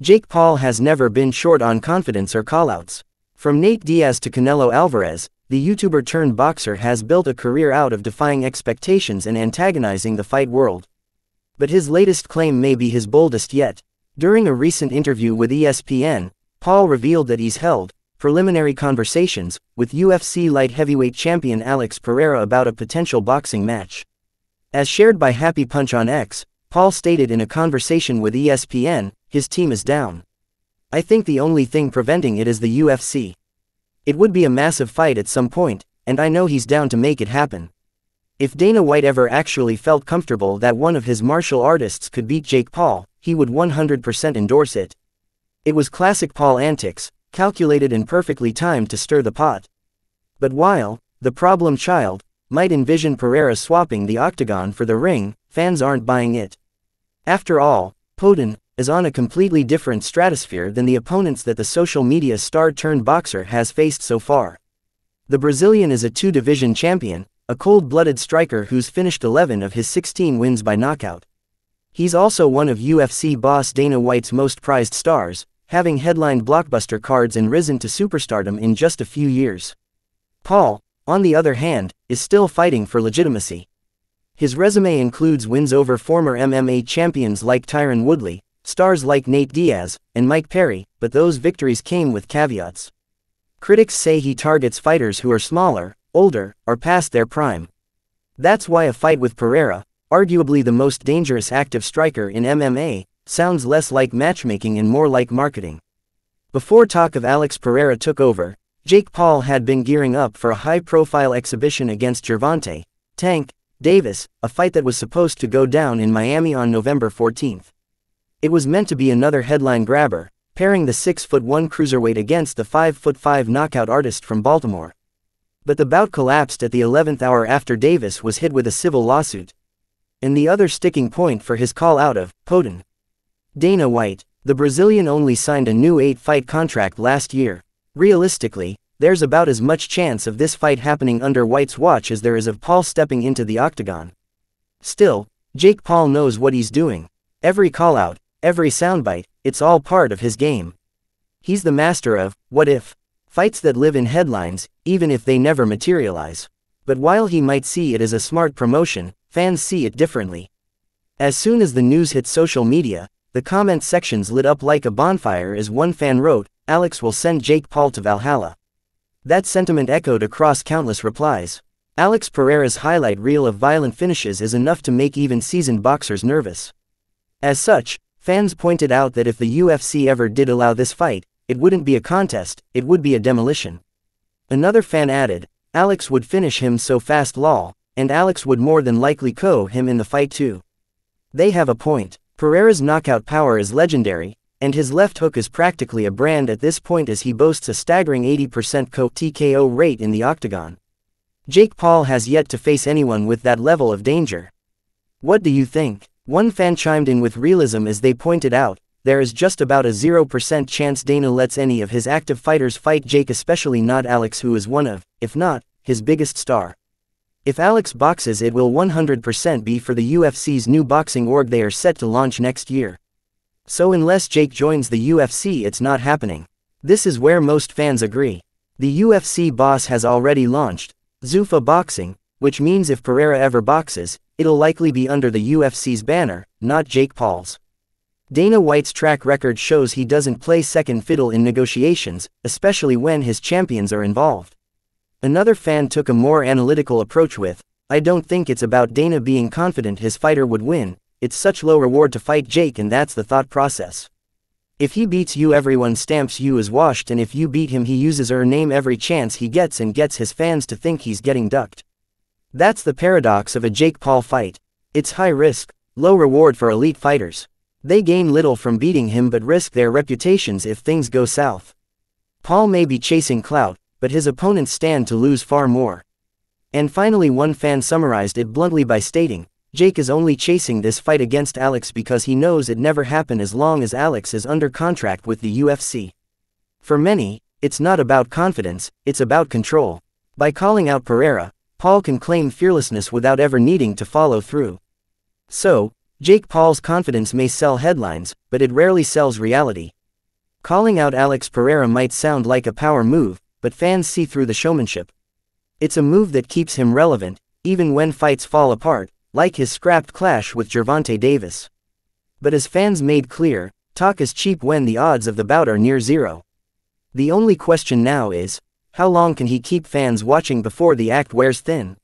Jake Paul has never been short on confidence or callouts. From Nate Diaz to Canelo Alvarez, the YouTuber-turned-boxer has built a career out of defying expectations and antagonizing the fight world. But his latest claim may be his boldest yet. During a recent interview with ESPN, Paul revealed that he's held preliminary conversations with UFC light heavyweight champion Alex Pereira about a potential boxing match. As shared by Happy Punch on X, Paul stated in a conversation with ESPN, his team is down. I think the only thing preventing it is the UFC. It would be a massive fight at some point, and I know he's down to make it happen. If Dana White ever actually felt comfortable that one of his martial artists could beat Jake Paul, he would 100% endorse it. It was classic Paul antics, calculated and perfectly timed to stir the pot. But while the problem child might envision Pereira swapping the Octagon for the ring, fans aren't buying it. After all, Poatan is on a completely different stratosphere than the opponents that the social media star-turned-boxer has faced so far. The Brazilian is a two-division champion, a cold-blooded striker who's finished 11 of his 16 wins by knockout. He's also one of UFC boss Dana White's most prized stars, having headlined blockbuster cards and risen to superstardom in just a few years. Paul, on the other hand, is still fighting for legitimacy. His resume includes wins over former MMA champions like Tyron Woodley, stars like Nate Diaz, and Mike Perry, but those victories came with caveats. Critics say he targets fighters who are smaller, older, or past their prime. That's why a fight with Pereira, arguably the most dangerous active striker in MMA, sounds less like matchmaking and more like marketing. Before talk of Alex Pereira took over, Jake Paul had been gearing up for a high-profile exhibition against Gervonta Tank Davis, a fight that was supposed to go down in Miami on November 14th. It was meant to be another headline grabber, pairing the 6'1" cruiserweight against the 5'5" knockout artist from Baltimore. But the bout collapsed at the 11th hour after Davis was hit with a civil lawsuit. And the other sticking point for his call-out of Poatan. Dana White, the Brazilian only signed a new 8-fight contract last year. Realistically, there's about as much chance of this fight happening under White's watch as there is of Paul stepping into the Octagon. Still, Jake Paul knows what he's doing. Every call-out, every soundbite, it's all part of his game. He's the master of what if fights that live in headlines, even if they never materialize. But while he might see it as a smart promotion, fans see it differently. As soon as the news hit social media, the comment sections lit up like a bonfire as one fan wrote, "Alex will send Jake Paul to Valhalla." That sentiment echoed across countless replies. Alex Pereira's highlight reel of violent finishes is enough to make even seasoned boxers nervous. As such, fans pointed out that if the UFC ever did allow this fight, it wouldn't be a contest, it would be a demolition. Another fan added, "Alex would finish him so fast lol, and Alex would more than likely KO him in the fight too." They have a point. Pereira's knockout power is legendary, and his left hook is practically a brand at this point as he boasts a staggering 80% TKO rate in the Octagon. Jake Paul has yet to face anyone with that level of danger. What do you think? One fan chimed in with realism as they pointed out, there is just about a 0% chance Dana lets any of his active fighters fight Jake, especially not Alex, who is one of, if not, his biggest star. If Alex boxes, it will 100% be for the UFC's new boxing org they are set to launch next year. So unless Jake joins the UFC, it's not happening. This is where most fans agree. The UFC boss has already launched Zuffa Boxing, which means if Pereira ever boxes, it'll likely be under the UFC's banner, not Jake Paul's. Dana White's track record shows he doesn't play second fiddle in negotiations, especially when his champions are involved. Another fan took a more analytical approach with, "I don't think it's about Dana being confident his fighter would win. It's such low reward to fight Jake, and that's the thought process. If he beats you, everyone stamps you as washed, and if you beat him, he uses your name every chance he gets and gets his fans to think he's getting ducked." That's the paradox of a Jake Paul fight. It's high risk, low reward for elite fighters. They gain little from beating him but risk their reputations if things go south. Paul may be chasing clout, but his opponents stand to lose far more. And finally, one fan summarized it bluntly by stating, "Jake is only chasing this fight against Alex because he knows it never happened as long as Alex is under contract with the UFC." For many, it's not about confidence, it's about control. By calling out Pereira, Paul can claim fearlessness without ever needing to follow through. So, Jake Paul's confidence may sell headlines, but it rarely sells reality. Calling out Alex Pereira might sound like a power move, but fans see through the showmanship. It's a move that keeps him relevant, even when fights fall apart, like his scrapped clash with Gervonta Davis. But as fans made clear, talk is cheap when the odds of the bout are near zero. The only question now is, how long can he keep fans watching before the act wears thin?